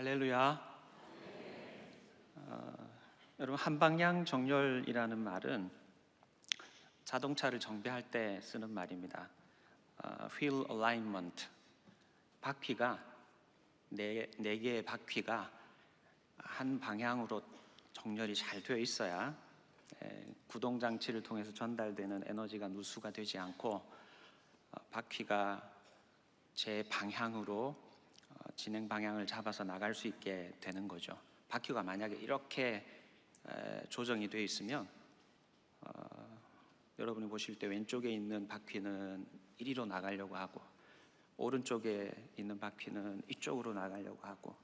할렐루야. 여러분, 한방향 정렬이라는 말은 자동차를 정비할 때 쓰는 말입니다. Wheel alignment. 바퀴가 네 개의 바퀴가 한 방향으로 정렬이 잘 되어 있어야 구동 장치를 통해서 전달되는 에너지가 누수가 되지 않고 바퀴가 제 방향으로 진행 방향을 잡아서 나갈 수 있게 되는 거죠. 바퀴가 만약에 이렇게 조정이 되어 있으면 여러분이 보실 때 왼쪽에 있는 바퀴는 이리로 나가려고 하고 오른쪽에 있는 바퀴는 이쪽으로 나가려고 하고,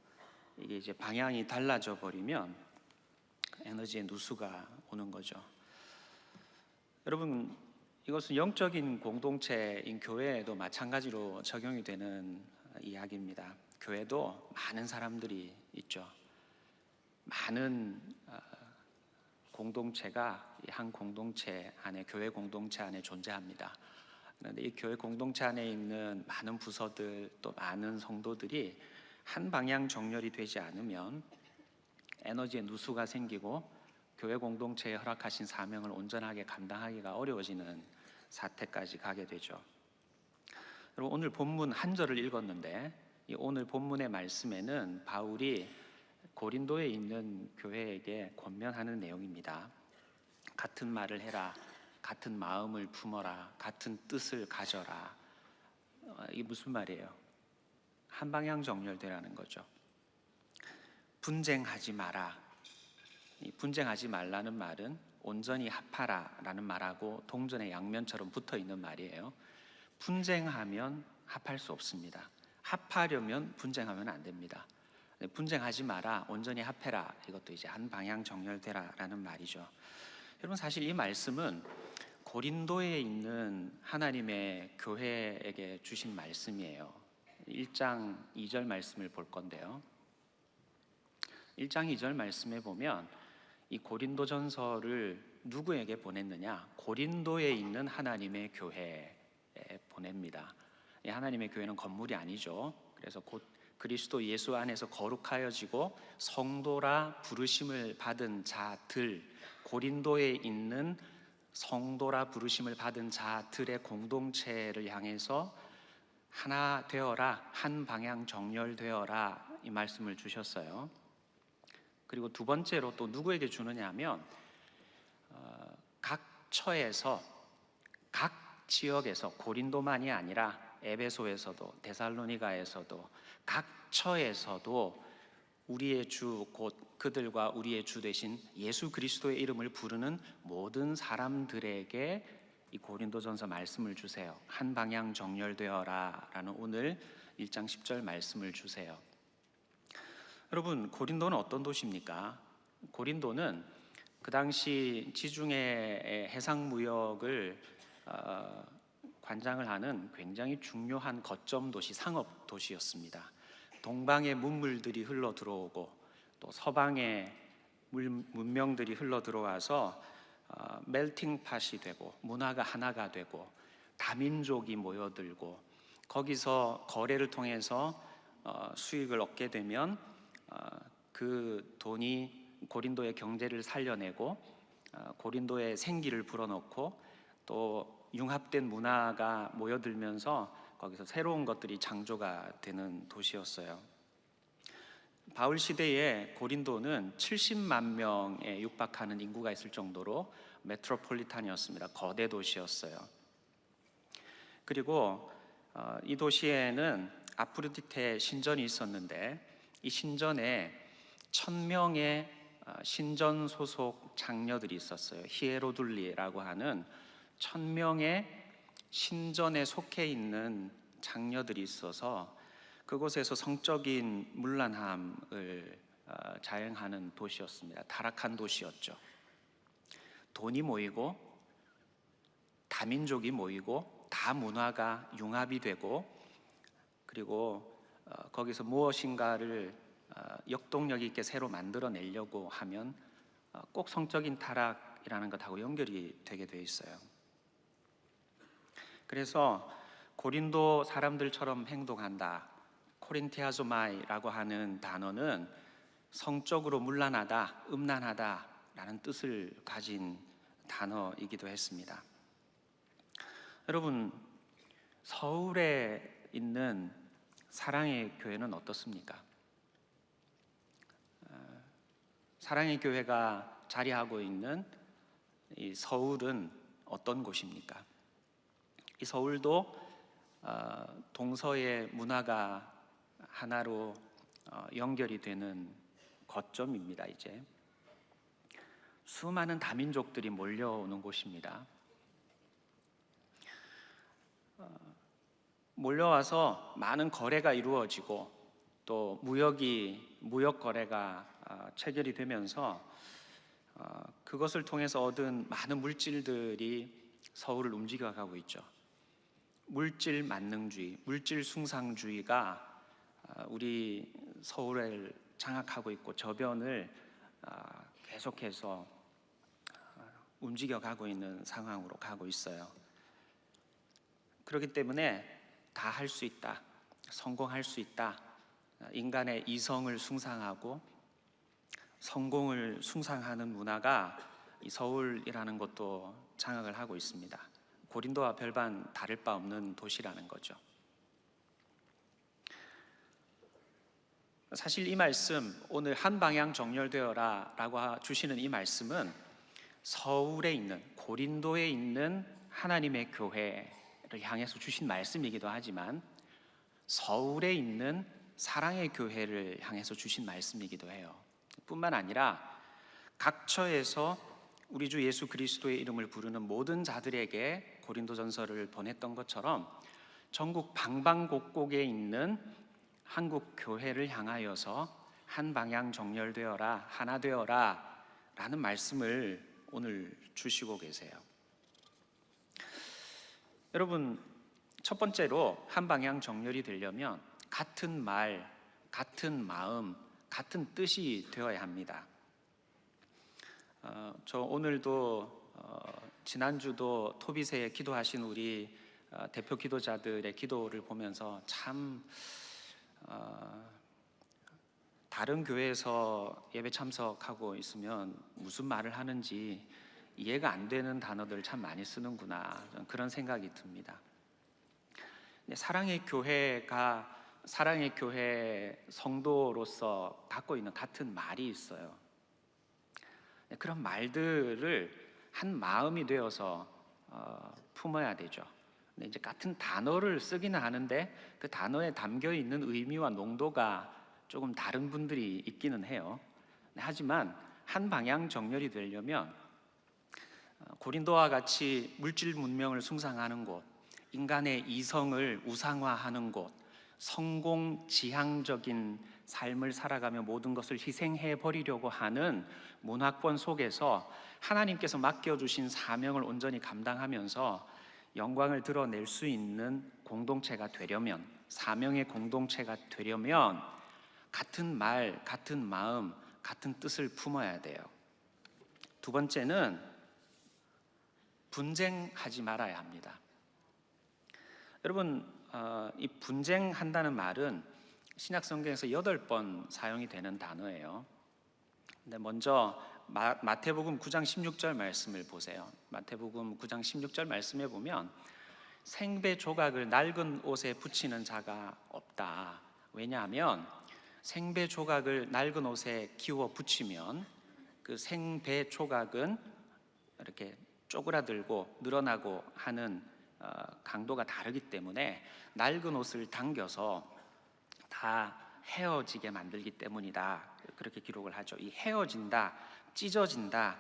이게 이제 방향이 달라져 버리면 에너지의 누수가 오는 거죠. 여러분, 이것은 영적인 공동체인 교회에도 마찬가지로 적용이 되는 이야기입니다. 교회도 많은 사람들이 있죠. 많은 공동체가 한 공동체 안에, 교회 공동체 안에 존재합니다. 그런데 이 교회 공동체 안에 있는 많은 부서들, 또 많은 성도들이 한 방향 정렬이 되지 않으면 에너지의 누수가 생기고 교회 공동체에 허락하신 사명을 온전하게 감당하기가 어려워지는 사태까지 가게 되죠. 여러분, 오늘 본문 한 절을 읽었는데 이 오늘 본문의 말씀에는 바울이 고린도에 있는 교회에게 권면하는 내용입니다. 같은 말을 해라, 같은 마음을 품어라, 같은 뜻을 가져라. 이게 무슨 말이에요? 한 방향 정렬되라는 거죠. 분쟁하지 마라. 이 분쟁하지 말라는 말은 온전히 합하라 라는 말하고 동전의 양면처럼 붙어 있는 말이에요. 분쟁하면 합할 수 없습니다. 합하려면 분쟁하면 안 됩니다. 분쟁하지 마라, 온전히 합해라, 이것도 이제 한 방향 정렬되라 라는 말이죠. 여러분, 사실 이 말씀은 고린도에 있는 하나님의 교회에게 주신 말씀이에요. 1장 2절 말씀을 볼 건데요, 1장 2절 말씀에 보면 이 고린도전서를 누구에게 보냈느냐? 고린도에 있는 하나님의 교회에 보냅니다. 이 하나님의 교회는 건물이 아니죠. 그래서 곧 그리스도 예수 안에서 거룩하여지고 성도라 부르심을 받은 자들, 고린도에 있는 성도라 부르심을 받은 자들의 공동체를 향해서 하나 되어라, 한 방향 정렬되어라, 이 말씀을 주셨어요. 그리고 두 번째로 또 누구에게 주느냐 하면 각 처에서, 각 지역에서, 고린도만이 아니라 에베소에서도 데살로니가에서도 각 처에서도 우리의 주, 곧 그들과 우리의 주 되신 예수 그리스도의 이름을 부르는 모든 사람들에게 이 고린도전서 말씀을 주세요. 한 방향 정렬되어라 라는 오늘 1장 10절 말씀을 주세요. 여러분, 고린도는 어떤 도시입니까? 고린도는 그 당시 지중해 해상무역을 관장을 하는 굉장히 중요한 거점 도시, 상업 도시였습니다. 동방의 문물들이 흘러 들어오고 또 서방의 문명들이 흘러 들어와서 멜팅 팟이 되고 문화가 하나가 되고 다민족이 모여들고 거기서 거래를 통해서 수익을 얻게 되면 그 돈이 고린도의 경제를 살려내고 고린도의 생기를 불어넣고 또 융합된 문화가 모여들면서 거기서 새로운 것들이 창조가 되는 도시였어요. 바울 시대에 고린도는 70만 명에 육박하는 인구가 있을 정도로 메트로폴리탄이었습니다. 거대 도시였어요. 그리고 이 도시에는 아프로디테 신전이 있었는데 이 신전에 1000명의 신전 소속 장녀들이 있었어요. 히에로둘리라고 하는 1000명의 신전에 속해 있는 장녀들이 있어서 그곳에서 성적인 문란함을 자행하는 도시였습니다. 타락한 도시였죠. 돈이 모이고 다민족이 모이고 다문화가 융합이 되고 그리고 거기서 무엇인가를 역동력 있게 새로 만들어내려고 하면 꼭 성적인 타락이라는 것하고 연결이 되게 돼 있어요. 그래서 고린도 사람들처럼 행동한다, 코린티아소마이라고 하는 단어는 성적으로 문란하다, 음란하다라는 뜻을 가진 단어이기도 했습니다. 여러분, 서울에 있는 사랑의 교회는 어떻습니까? 사랑의 교회가 자리하고 있는 이 서울은 어떤 곳입니까? 이 서울도 동서의 문화가 하나로 연결이 되는 거점입니다. 이제 수많은 다민족들이 몰려오는 곳입니다. 몰려와서 많은 거래가 이루어지고 또 무역 거래가 체결이 되면서 그것을 통해서 얻은 많은 물질들이 서울을 움직여가고 있죠. 물질 만능주의, 물질 숭상주의가 우리 서울을 장악하고 있고 저변을 계속해서 움직여가고 있는 상황으로 가고 있어요. 그렇기 때문에 다 할 수 있다, 성공할 수 있다, 인간의 이성을 숭상하고 성공을 숭상하는 문화가 이 서울이라는 것도 장악을 하고 있습니다. 고린도와 별반 다를 바 없는 도시라는 거죠. 사실 이 말씀, 오늘 한 방향 정렬되어라 라고 주시는 이 말씀은 서울에 있는, 고린도에 있는 하나님의 교회를 향해서 주신 말씀이기도 하지만 서울에 있는 사랑의 교회를 향해서 주신 말씀이기도 해요. 뿐만 아니라 각처에서 우리 주 예수 그리스도의 이름을 부르는 모든 자들에게 고린도전서를 보냈던 것처럼 전국 방방곡곡에 있는 한국 교회를 향하여서 한 방향 정렬되어라, 하나 되어라 라는 말씀을 오늘 주시고 계세요. 여러분, 첫 번째로 한 방향 정렬이 되려면 같은 말, 같은 마음, 같은 뜻이 되어야 합니다. 저 오늘도 지난주도 토빗에 기도하신 우리 대표 기도자들의 기도를 보면서 참 다른 교회에서 예배 참석하고 있으면 무슨 말을 하는지 이해가 안 되는 단어들 참 많이 쓰는구나, 그런 생각이 듭니다. 사랑의 교회가 사랑의 교회 성도로서 갖고 있는 같은 말이 있어요. 그런 말들을 한 마음이 되어서 품어야 되죠. 근데 이제 같은 단어를 쓰기는 하는데 그 단어에 담겨 있는 의미와 농도가 조금 다른 분들이 있기는 해요. 하지만 한 방향 정렬이 되려면 고린도와 같이 물질 문명을 숭상하는 곳, 인간의 이성을 우상화하는 곳, 성공 지향적인 삶을 살아가며 모든 것을 희생해 버리려고 하는 문화권 속에서 하나님께서 맡겨주신 사명을 온전히 감당하면서 영광을 드러낼 수 있는 공동체가 되려면, 사명의 공동체가 되려면 같은 말, 같은 마음, 같은 뜻을 품어야 돼요. 두 번째는 분쟁하지 말아야 합니다. 여러분, 이 분쟁한다는 말은 신약 성경에서 8번 사용이 되는 단어예요. 근데 먼저 마태복음 9장 16절 말씀을 보세요. 마태복음 9장 16절 말씀에 보면 생배 조각을 낡은 옷에 붙이는 자가 없다. 왜냐하면 생배 조각을 낡은 옷에 기워 붙이면 그 생배 조각은 이렇게 쪼그라들고 늘어나고 하는 강도가 다르기 때문에 낡은 옷을 당겨서 다 헤어지게 만들기 때문이다. 그렇게 기록을 하죠. 이 헤어진다, 찢어진다,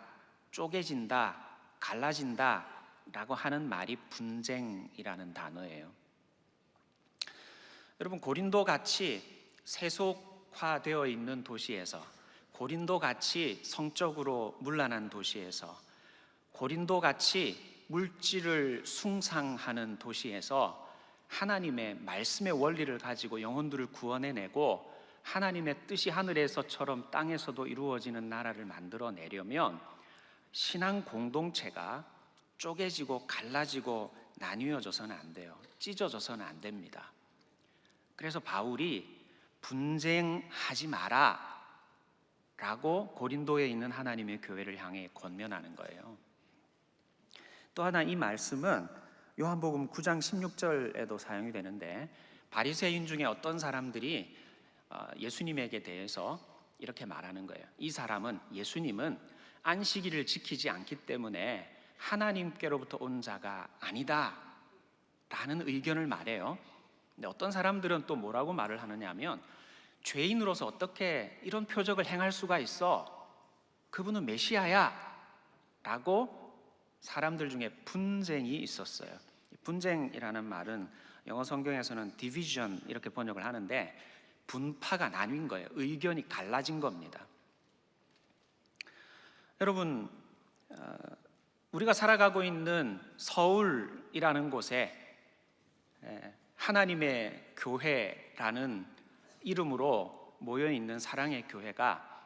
쪼개진다, 갈라진다 라고 하는 말이 분쟁이라는 단어예요. 여러분, 고린도 같이 세속화되어 있는 도시에서, 고린도 같이 성적으로 문란한 도시에서, 고린도 같이 물질을 숭상하는 도시에서 하나님의 말씀의 원리를 가지고 영혼들을 구원해내고 하나님의 뜻이 하늘에서처럼 땅에서도 이루어지는 나라를 만들어내려면 신앙 공동체가 쪼개지고 갈라지고 나뉘어져서는 안 돼요. 찢어져서는 안 됩니다. 그래서 바울이 분쟁하지 마라 라고 고린도에 있는 하나님의 교회를 향해 권면하는 거예요. 또 하나 이 말씀은 요한복음 9장 16절에도 사용이 되는데, 바리새인 중에 어떤 사람들이 예수님에게 대해서 이렇게 말하는 거예요. 이 사람은, 예수님은 안식일을 지키지 않기 때문에 하나님께로부터 온 자가 아니다 라는 의견을 말해요. 근데 어떤 사람들은 또 뭐라고 말을 하느냐 하면, 죄인으로서 어떻게 이런 표적을 행할 수가 있어? 그분은 메시아야 라고 사람들 중에 분쟁이 있었어요. 분쟁이라는 말은 영어 성경에서는 division 이렇게 번역을 하는데, 분파가 나뉜 거예요. 의견이 갈라진 겁니다. 여러분, 우리가 살아가고 있는 서울이라는 곳에 하나님의 교회라는 이름으로 모여있는 사랑의 교회가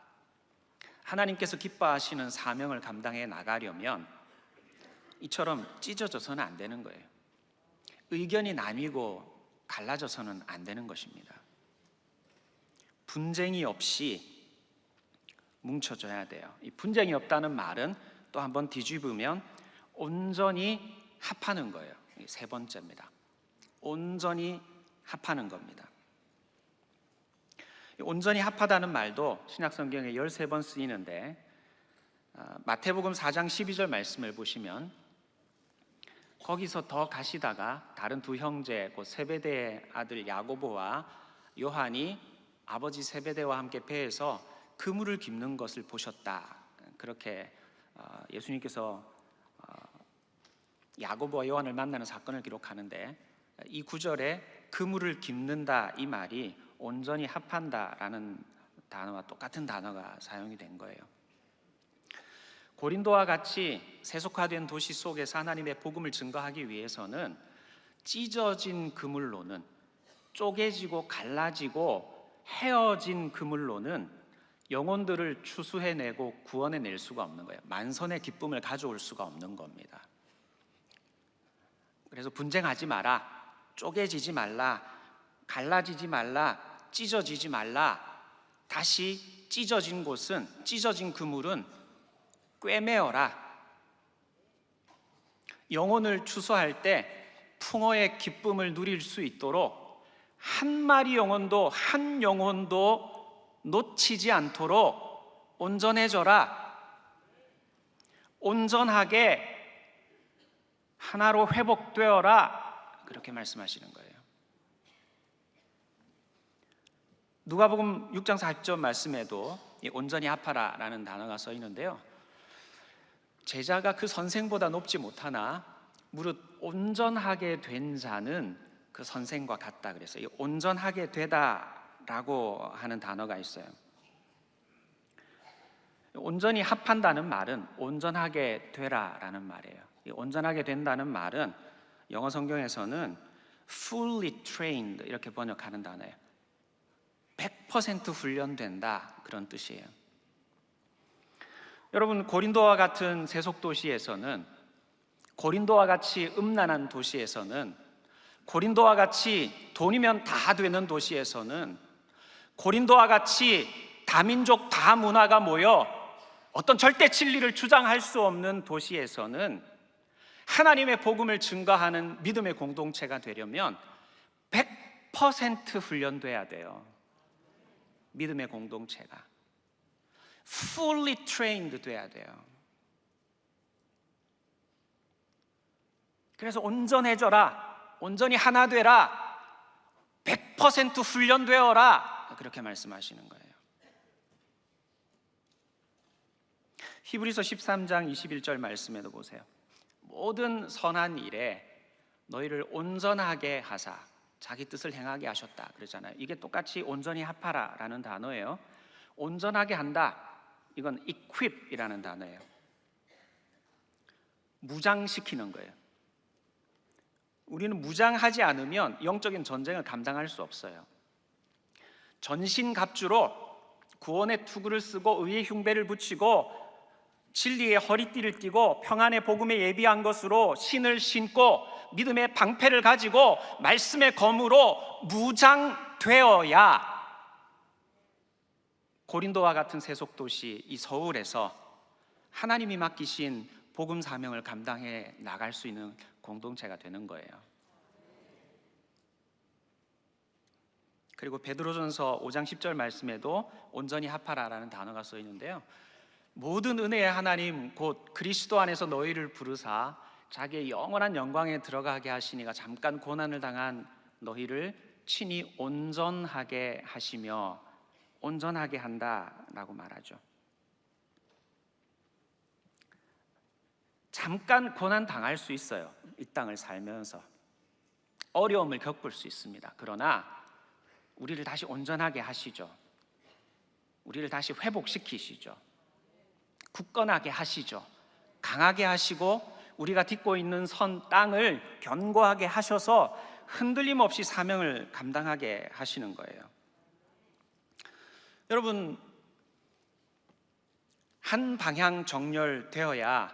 하나님께서 기뻐하시는 사명을 감당해 나가려면 이처럼 찢어져서는 안 되는 거예요. 의견이 나뉘고 갈라져서는 안 되는 것입니다. 분쟁이 없이 뭉쳐져야 돼요. 이 분쟁이 없다는 말은 또 한번 뒤집으면 온전히 합하는 거예요. 세 번째입니다. 온전히 합하는 겁니다. 온전히 합하다는 말도 신약성경에 13번 쓰이는데, 마태복음 4장 12절 말씀을 보시면 거기서 더 가시다가 다른 두 형제, 곧 세베대의 아들 야고보와 요한이 아버지 세베대와 함께 배에서 그물을 깁는 것을 보셨다. 그렇게 예수님께서 야고보와 요한을 만나는 사건을 기록하는데, 이 구절에 그물을 깁는다 이 말이 온전히 합한다라는 단어와 똑같은 단어가 사용이 된 거예요. 고린도와 같이 세속화된 도시 속에서 하나님의 복음을 증거하기 위해서는 찢어진 그물로는, 쪼개지고 갈라지고 헤어진 그물로는 영혼들을 추수해내고 구원해낼 수가 없는 거예요. 만선의 기쁨을 가져올 수가 없는 겁니다. 그래서 분쟁하지 마라, 쪼개지지 말라, 갈라지지 말라, 찢어지지 말라. 다시 찢어진 곳은, 찢어진 그물은 꿰매어라. 영혼을 추수할 때 풍어의 기쁨을 누릴 수 있도록 한 마리 영혼도, 한 영혼도 놓치지 않도록 온전해져라. 온전하게 하나로 회복되어라. 그렇게 말씀하시는 거예요. 누가복음 6장 40절 말씀에도 온전히 합하라라는 단어가 써 있는데요, 제자가 그 선생보다 높지 못하나 무릇 온전하게 된 자는 그 선생과 같다 그랬어요. 온전하게 되다라고 하는 단어가 있어요. 온전히 합한다는 말은 온전하게 되라라는 말이에요. 온전하게 된다는 말은 영어 성경에서는 fully trained 이렇게 번역하는 단어예요. 100% 훈련된다, 그런 뜻이에요. 여러분, 고린도와 같은 세속 도시에서는, 고린도와 같이 음란한 도시에서는, 고린도와 같이 돈이면 다 되는 도시에서는, 고린도와 같이 다민족 다문화가 모여 어떤 절대 진리를 주장할 수 없는 도시에서는 하나님의 복음을 증거하는 믿음의 공동체가 되려면 100% 훈련돼야 돼요. 믿음의 공동체가 fully trained 돼야 돼요. 그래서 온전해져라, 온전히 하나 되라, 100% 훈련되어라, 그렇게 말씀하시는 거예요. 히브리서 13장 21절 말씀에도 보세요. 모든 선한 일에 너희를 온전하게 하사 자기 뜻을 행하게 하셨다 그러잖아요. 이게 똑같이 온전히 합하라 라는 단어예요. 온전하게 한다, 이건 equip이라는 단어예요. 무장시키는 거예요. 우리는 무장하지 않으면 영적인 전쟁을 감당할 수 없어요. 전신갑주로 구원의 투구를 쓰고 의의 흉배를 붙이고 진리의 허리띠를 띠고 평안의 복음에 예비한 것으로 신을 신고 믿음의 방패를 가지고 말씀의 검으로 무장되어야 고린도와 같은 세속도시 이 서울에서 하나님이 맡기신 복음 사명을 감당해 나갈 수 있는 공동체가 되는 거예요. 그리고 베드로전서 5장 10절 말씀에도 온전히 합하라라는 단어가 써 있는데요, 모든 은혜의 하나님 곧 그리스도 안에서 너희를 부르사 자기의 영원한 영광에 들어가게 하시니가 잠깐 고난을 당한 너희를 친히 온전하게 하시며 온전하게 한다라고 말하죠. 잠깐 고난 당할 수 있어요. 이 땅을 살면서 어려움을 겪을 수 있습니다. 그러나 우리를 다시 온전하게 하시죠. 우리를 다시 회복시키시죠. 굳건하게 하시죠. 강하게 하시고 우리가 딛고 있는 선 땅을 견고하게 하셔서 흔들림 없이 사명을 감당하게 하시는 거예요. 여러분, 한 방향 정렬되어야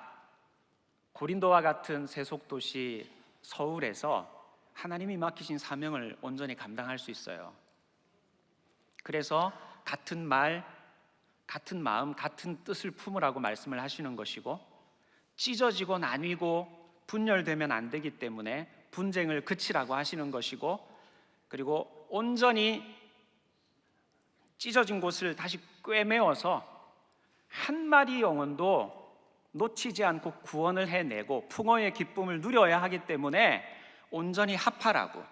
고린도와 같은 세속도시 서울에서 하나님이 맡기신 사명을 온전히 감당할 수 있어요. 그래서 같은 말, 같은 마음, 같은 뜻을 품으라고 말씀을 하시는 것이고, 찢어지고 나뉘고 분열되면 안 되기 때문에 분쟁을 그치라고 하시는 것이고, 그리고 온전히 찢어진 곳을 다시 꿰매어서 한 마리 영혼도 놓치지 않고 구원을 해내고 풍어의 기쁨을 누려야 하기 때문에 온전히 합하라고,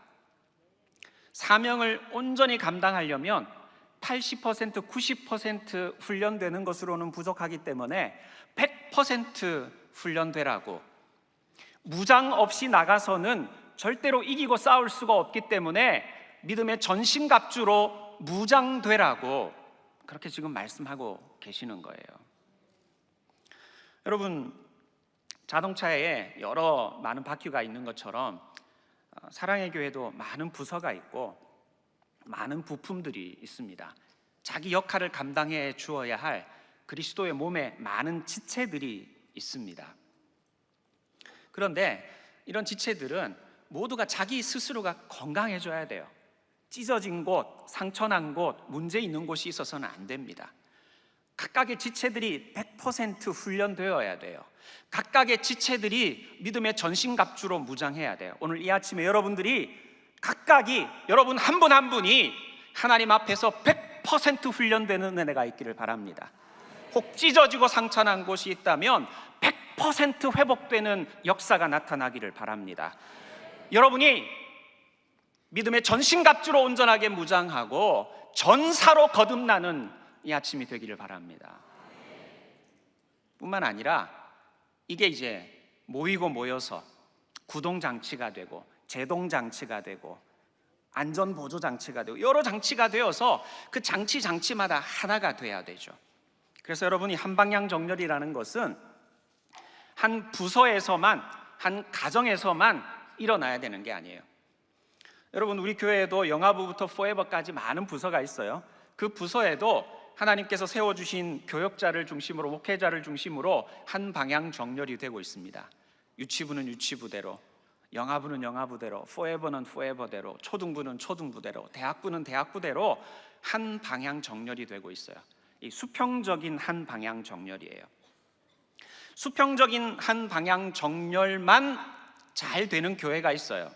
사명을 온전히 감당하려면 80%, 90% 훈련되는 것으로는 부족하기 때문에 100% 훈련되라고, 무장 없이 나가서는 절대로 이기고 싸울 수가 없기 때문에 믿음의 전신갑주로 무장되라고 그렇게 지금 말씀하고 계시는 거예요. 여러분, 자동차에 여러 많은 바퀴가 있는 것처럼 사랑의 교회도 많은 부서가 있고 많은 부품들이 있습니다. 자기 역할을 감당해 주어야 할 그리스도의 몸에 많은 지체들이 있습니다. 그런데 이런 지체들은 모두가 자기 스스로가 건강해져야 돼요. 찢어진 곳, 상처난 곳, 문제 있는 곳이 있어서는 안 됩니다. 각각의 지체들이 100% 훈련되어야 돼요. 각각의 지체들이 믿음의 전신갑주로 무장해야 돼요. 오늘 이 아침에 여러분들이 각각이, 여러분 한 분 한 분이 하나님 앞에서 100% 훈련되는 은혜가 있기를 바랍니다. 혹 찢어지고 상처난 곳이 있다면 100% 회복되는 역사가 나타나기를 바랍니다. 여러분이 믿음의 전신갑주로 온전하게 무장하고 전사로 거듭나는 이 아침이 되기를 바랍니다. 뿐만 아니라 이게 이제 모이고 모여서 구동장치가 되고 제동장치가 되고 안전보조장치가 되고 여러 장치가 되어서 그 장치마다 하나가 돼야 되죠. 그래서 여러분이 한방향 정렬이라는 것은 한 부서에서만, 한 가정에서만 일어나야 되는 게 아니에요. 여러분, 우리 교회에도 영아부부터 포에버까지 많은 부서가 있어요. 그 부서에도 하나님께서 세워주신 교역자를 중심으로, 목회자를 중심으로 한 방향 정렬이 되고 있습니다. 유치부는 유치부대로, 영아부는 영아부대로, 포에버는 포에버대로, 초등부는 초등부대로, 대학부는 대학부대로 한 방향 정렬이 되고 있어요. 이 수평적인 한 방향 정렬이에요. 수평적인 한 방향 정렬만 잘 되는 교회가 있어요.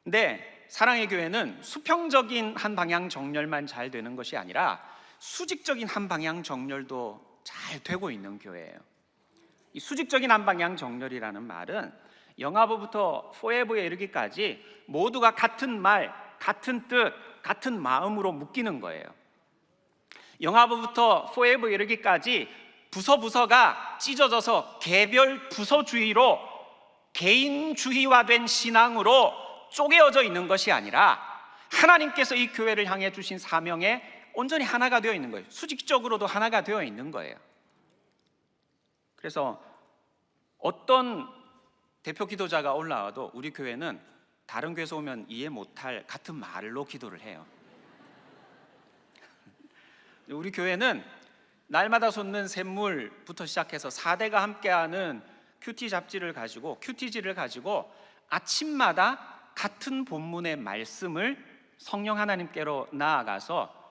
근데 사랑의 교회는 수평적인 한 방향 정렬만 잘 되는 것이 아니라 수직적인 한 방향 정렬도 잘 되고 있는 교회예요. 이 수직적인 한 방향 정렬이라는 말은 영아부부터 포에버에 이르기까지 모두가 같은 말, 같은 뜻, 같은 마음으로 묶이는 거예요. 영아부부터 포에버에 이르기까지 부서가 찢어져서 개별 부서주의로 개인주의화된 신앙으로 쪼개어져 있는 것이 아니라 하나님께서 이 교회를 향해 주신 사명에 온전히 하나가 되어 있는 거예요. 수직적으로도 하나가 되어 있는 거예요. 그래서 어떤 대표 기도자가 올라와도 우리 교회는 다른 교회에서 오면 이해 못할 같은 말로 기도를 해요. 우리 교회는 날마다 솟는 샘물부터 시작해서 4대가 함께하는 큐티지를 가지고 아침마다 같은 본문의 말씀을 성령 하나님께로 나아가서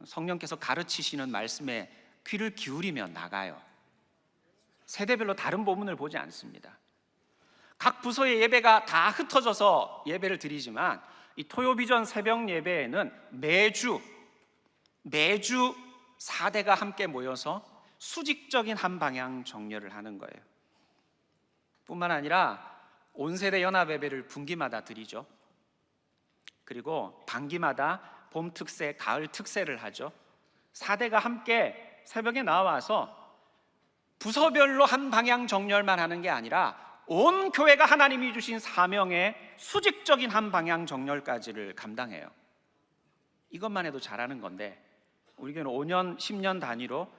성령께서 가르치시는 말씀에 귀를 기울이며 나가요. 세대별로 다른 본문을 보지 않습니다. 각 부서의 예배가 다 흩어져서 예배를 드리지만 이 토요비전 새벽 예배에는 매주 4대가 함께 모여서 수직적인 한 방향 정렬을 하는 거예요. 뿐만 아니라 온 세대 연합 예배를 분기마다 드리죠. 그리고 반기마다 봄 특세, 가을 특세를 하죠. 4대가 함께 새벽에 나와서 부서별로 한 방향 정렬만 하는 게 아니라 온 교회가 하나님이 주신 사명의 수직적인 한 방향 정렬까지를 감당해요. 이것만 해도 잘하는 건데 우리 교회는 5년, 10년 단위로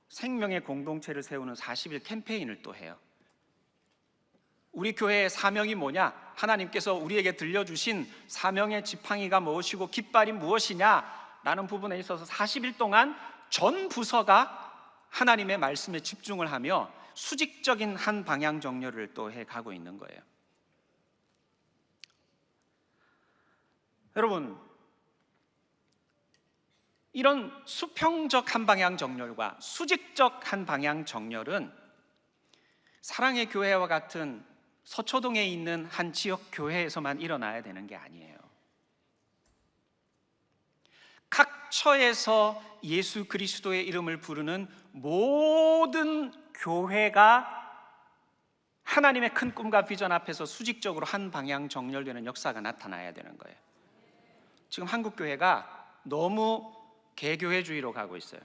생명의 공동체를 세우는 40일 캠페인을 또 해요. 우리 교회의 사명이 뭐냐? 하나님께서 우리에게 들려주신 사명의 지팡이가 무엇이고 깃발이 무엇이냐? 라는 부분에 있어서 40일 동안 전 부서가 하나님의 말씀에 집중을 하며 수직적인 한 방향 정렬을 또 해가고 있는 거예요. 여러분, 이런 수평적 한 방향 정렬과 수직적 한 방향 정렬은 사랑의 교회와 같은 서초동에 있는 한 지역 교회에서만 일어나야 되는 게 아니에요. 각 처에서 예수 그리스도의 이름을 부르는 모든 교회가 하나님의 큰 꿈과 비전 앞에서 수직적으로 한 방향 정렬되는 역사가 나타나야 되는 거예요. 지금 한국 교회가 너무 개교회주의로 가고 있어요.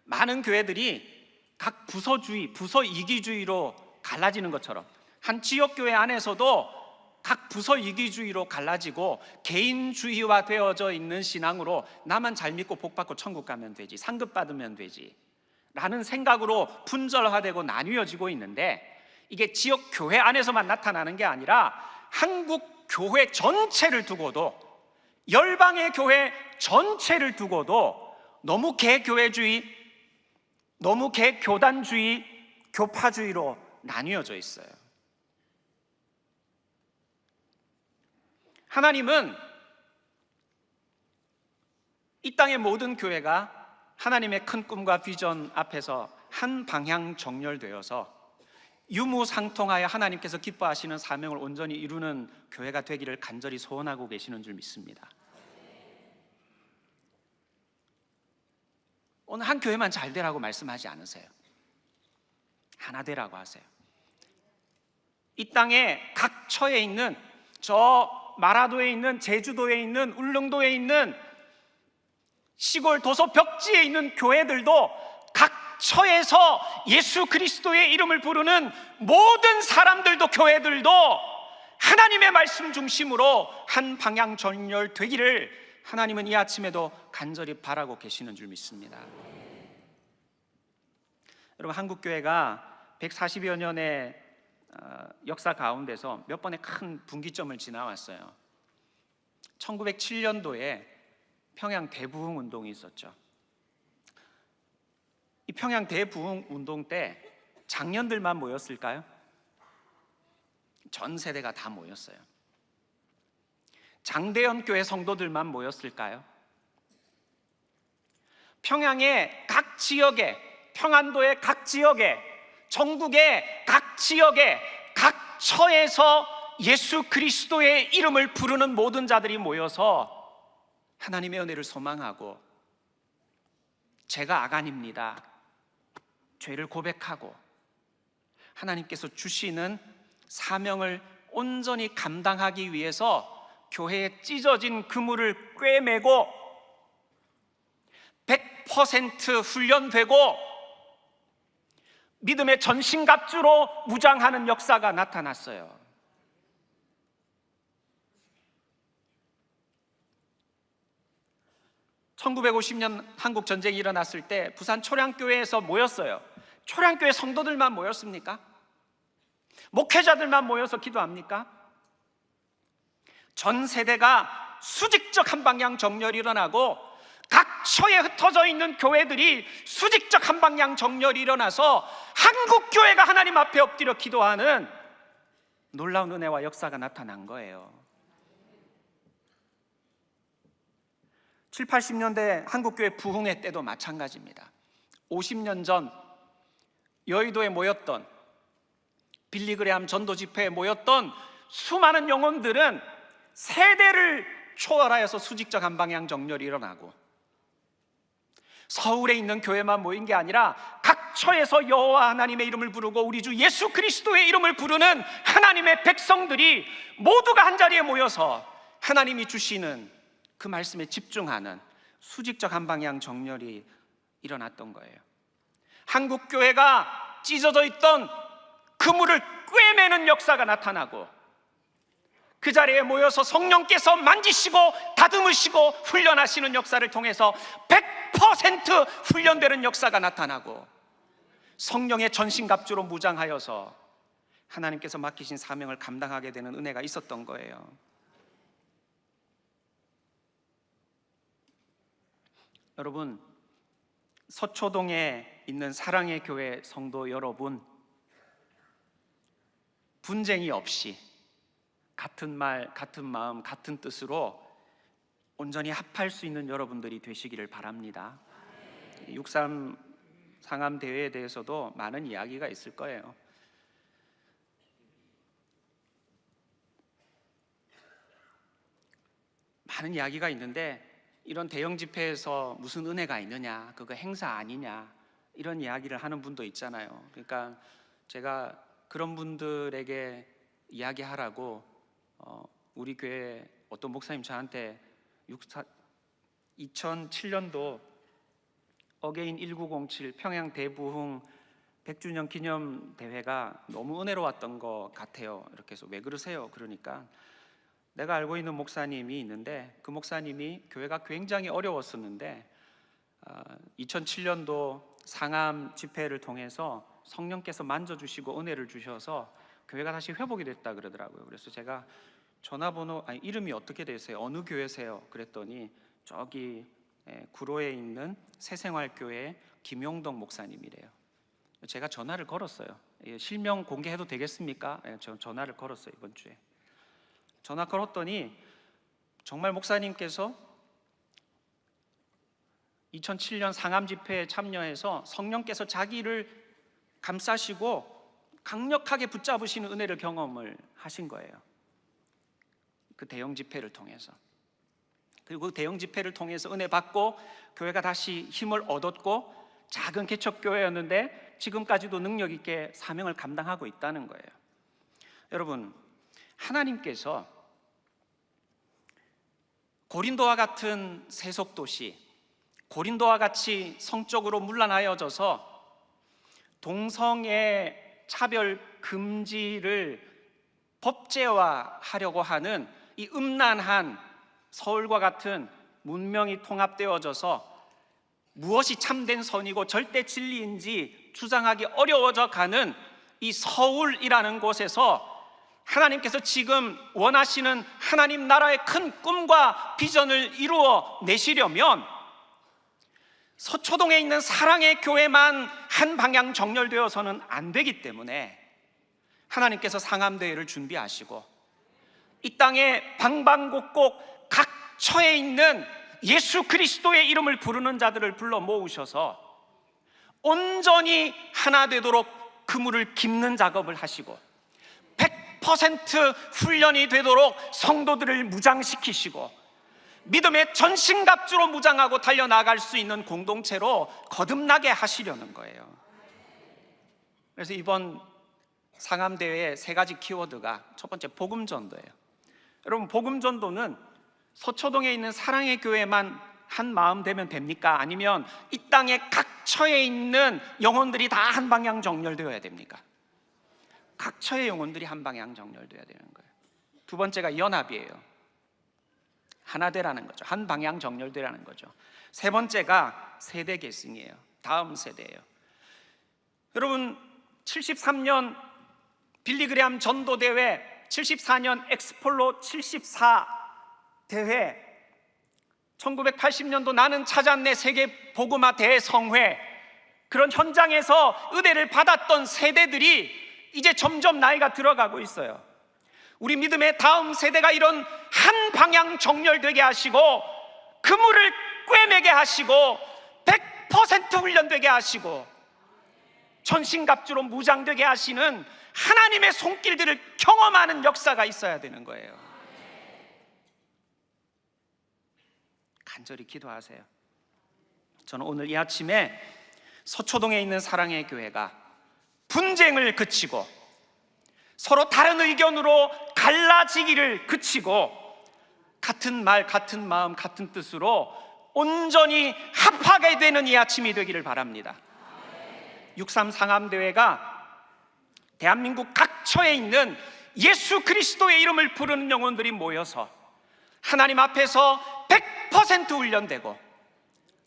많은 교회들이 각 부서주의, 부서 이기주의로 갈라지는 것처럼 한 지역교회 안에서도 각 부서 이기주의로 갈라지고 개인주의화 되어져 있는 신앙으로 나만 잘 믿고 복받고 천국 가면 되지, 상급 받으면 되지 라는 생각으로 분절화되고 나뉘어지고 있는데, 이게 지역교회 안에서만 나타나는 게 아니라 한국 교회 전체를 두고도, 열방의 교회 전체를 두고도 너무 개교회주의, 너무 개교단주의, 교파주의로 나뉘어져 있어요. 하나님은 이 땅의 모든 교회가 하나님의 큰 꿈과 비전 앞에서 한 방향 정렬되어서 유무상통하여 하나님께서 기뻐하시는 사명을 온전히 이루는 교회가 되기를 간절히 소원하고 계시는 줄 믿습니다. 오늘 한 교회만 잘 되라고 말씀하지 않으세요. 하나 되라고 하세요. 이 땅에 각 처에 있는, 저 마라도에 있는, 제주도에 있는, 울릉도에 있는, 시골 도서 벽지에 있는 교회들도 각 처에서 예수 그리스도의 이름을 부르는 모든 사람들도, 교회들도 하나님의 말씀 중심으로 한 방향 정렬되기를 하나님은 이 아침에도 간절히 바라고 계시는 줄 믿습니다. 여러분, 한국교회가 140여 년의 역사 가운데서 몇 번의 큰 분기점을 지나왔어요. 1907년도에 평양 대부흥 운동이 있었죠. 이 평양 대부흥 운동 때 장년들만 모였을까요? 전 세대가 다 모였어요. 장대현 교회 성도들만 모였을까요? 평양의 각 지역에, 평안도의 각 지역에, 전국의 각 지역에, 각 처에서 예수 그리스도의 이름을 부르는 모든 자들이 모여서 하나님의 은혜를 소망하고, 제가 아간입니다, 죄를 고백하고 하나님께서 주시는 사명을 온전히 감당하기 위해서 교회에 찢어진 그물을 꿰매고 100% 훈련되고 믿음의 전신갑주로 무장하는 역사가 나타났어요. (1950년) 한국 전쟁이 일어났을 때 부산 초량교회에서 모였어요. 초량교회 성도들만 모였습니까? 목회자들만 모여서 기도합니까? 전 세대가 수직적 한 방향 정렬이 일어나고 각 처에 흩어져 있는 교회들이 수직적 한 방향 정렬이 일어나서 한국교회가 하나님 앞에 엎드려 기도하는 놀라운 은혜와 역사가 나타난 거예요. 7, 80년대 한국교회 부흥회 때도 마찬가지입니다. 50년 전 여의도에 모였던, 빌리그레암 전도 집회에 모였던 수많은 영혼들은 세대를 초월하여서 수직적 한방향 정렬이 일어나고, 서울에 있는 교회만 모인 게 아니라 각처에서 여호와 하나님의 이름을 부르고 우리 주 예수 그리스도의 이름을 부르는 하나님의 백성들이 모두가 한자리에 모여서 하나님이 주시는 그 말씀에 집중하는 수직적 한방향 정렬이 일어났던 거예요. 한국 교회가 찢어져 있던 그물을 꿰매는 역사가 나타나고, 그 자리에 모여서 성령께서 만지시고 다듬으시고 훈련하시는 역사를 통해서 100% 훈련되는 역사가 나타나고, 성령의 전신갑주로 무장하여서 하나님께서 맡기신 사명을 감당하게 되는 은혜가 있었던 거예요. 여러분, 서초동에 있는 사랑의 교회 성도 여러분, 분쟁이 없이 같은 말, 같은 마음, 같은 뜻으로 온전히 합할 수 있는 여러분들이 되시기를 바랍니다. 63 상암 대회에 대해서도 많은 이야기가 있을 거예요. 많은 이야기가 있는데, 이런 대형 집회에서 무슨 은혜가 있느냐, 그거 행사 아니냐, 이런 이야기를 하는 분도 있잖아요. 그러니까 제가 그런 분들에게 이야기하라고 우리 교회 어떤 목사님 저한테 2007년도 어게인 1907 평양 대부흥 100주년 기념 대회가 너무 은혜로웠던 것 같아요. 이렇게 해서 왜 그러세요? 그러니까 내가 알고 있는 목사님이 있는데, 그 목사님이 교회가 굉장히 어려웠었는데 2007년도 상암 집회를 통해서 성령께서 만져주시고 은혜를 주셔서 교회가 다시 회복이 됐다 그러더라고요. 그래서 제가 전화번호, 이름이 어떻게 되세요? 어느 교회세요? 그랬더니 저기 구로에 있는 새생활교회 김용덕 목사님이래요. 제가 전화를 걸었어요. 실명 공개해도 되겠습니까? 저 전화를 걸었어요. 이번 주에 전화 걸었더니 정말 목사님께서 2007년 상암 집회에 참여해서 성령께서 자기를 감싸시고 강력하게 붙잡으시는 은혜를 경험을 하신 거예요. 그 대형 집회를 통해서. 그리고 그 대형 집회를 통해서 은혜 받고 교회가 다시 힘을 얻었고, 작은 개척교회였는데 지금까지도 능력 있게 사명을 감당하고 있다는 거예요. 여러분, 하나님께서 고린도와 같은 세속도시, 고린도와 같이 성적으로 문란하여져서 동성애 차별 금지를 법제화하려고 하는 이 음란한 서울과 같은 문명이 통합되어져서 무엇이 참된 선이고 절대 진리인지 주장하기 어려워져 가는 이 서울이라는 곳에서 하나님께서 지금 원하시는 하나님 나라의 큰 꿈과 비전을 이루어 내시려면 서초동에 있는 사랑의 교회만 한 방향 정렬되어서는 안 되기 때문에 하나님께서 상암대회를 준비하시고 이 땅에 방방곡곡 각처에 있는 예수 그리스도의 이름을 부르는 자들을 불러 모으셔서 온전히 하나 되도록 그물을 깁는 작업을 하시고 100% 훈련이 되도록 성도들을 무장시키시고 믿음의 전신갑주로 무장하고 달려나갈 수 있는 공동체로 거듭나게 하시려는 거예요. 그래서 이번 상암대회의 세 가지 키워드가, 첫 번째 복음전도예요. 여러분, 복음전도는 서초동에 있는 사랑의 교회만 한 마음 되면 됩니까? 아니면 이 땅의 각처에 있는 영혼들이 다 한 방향 정렬되어야 됩니까? 각처의 영혼들이 한 방향 정렬되어야 되는 거예요. 두 번째가 연합이에요. 하나 되라는 거죠. 한 방향 정렬되라는 거죠. 세 번째가 세대 계승이에요. 다음 세대예요. 여러분, 73년 빌리그레암 전도대회, 74년 엑스폴로 74 대회, 1980년도 나는 찾았네 세계 복음화 대성회, 그런 현장에서 은혜를 받았던 세대들이 이제 점점 나이가 들어가고 있어요. 우리 믿음의 다음 세대가 이런 한 방향 정렬되게 하시고 그물을 꿰매게 하시고 100% 훈련되게 하시고 전신갑주로 무장되게 하시는 하나님의 손길들을 경험하는 역사가 있어야 되는 거예요. 간절히 기도하세요. 저는 오늘 이 아침에 서초동에 있는 사랑의 교회가 분쟁을 그치고 서로 다른 의견으로 갈라지기를 그치고 같은 말, 같은 마음, 같은 뜻으로 온전히 합하게 되는 이 아침이 되기를 바랍니다. 6.3 상암대회가 대한민국 각처에 있는 예수 그리스도의 이름을 부르는 영혼들이 모여서 하나님 앞에서 100% 훈련되고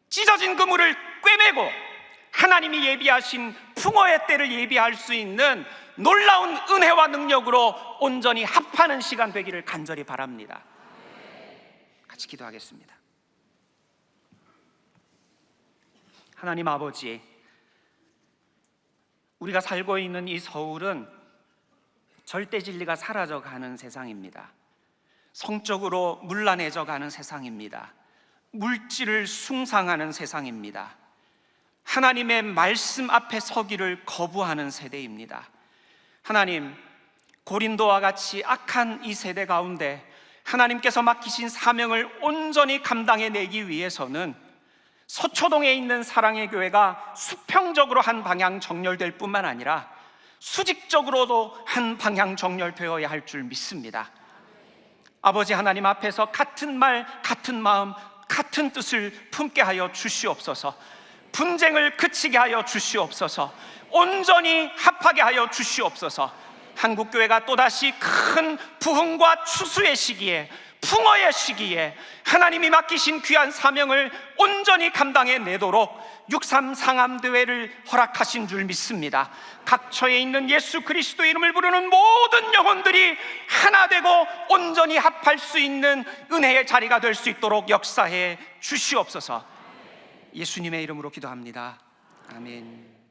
찢어진 그물을 꿰매고 하나님이 예비하신 풍어의 때를 예비할 수 있는 놀라운 은혜와 능력으로 온전히 합하는 시간 되기를 간절히 바랍니다. 같이 기도하겠습니다. 하나님 아버지, 우리가 살고 있는 이 서울은 절대 진리가 사라져가는 세상입니다. 성적으로 문란해져가는 세상입니다. 물질을 숭상하는 세상입니다. 하나님의 말씀 앞에 서기를 거부하는 세대입니다. 하나님, 고린도와 같이 악한 이 세대 가운데 하나님께서 맡기신 사명을 온전히 감당해내기 위해서는 서초동에 있는 사랑의 교회가 수평적으로 한 방향 정렬될 뿐만 아니라 수직적으로도 한 방향 정렬되어야 할 줄 믿습니다. 아버지 하나님 앞에서 같은 말, 같은 마음, 같은 뜻을 품게 하여 주시옵소서. 분쟁을 그치게 하여 주시옵소서. 온전히 합하게 하여 주시옵소서. 한국교회가 또다시 큰 부흥과 추수의 시기에, 풍어의 시기에 하나님이 맡기신 귀한 사명을 온전히 감당해내도록 6.3 상암대회를 허락하신 줄 믿습니다. 각처에 있는 예수 그리스도의 이름을 부르는 모든 영혼들이 하나 되고 온전히 합할 수 있는 은혜의 자리가 될 수 있도록 역사해 주시옵소서. 예수님의 이름으로 기도합니다. 아멘.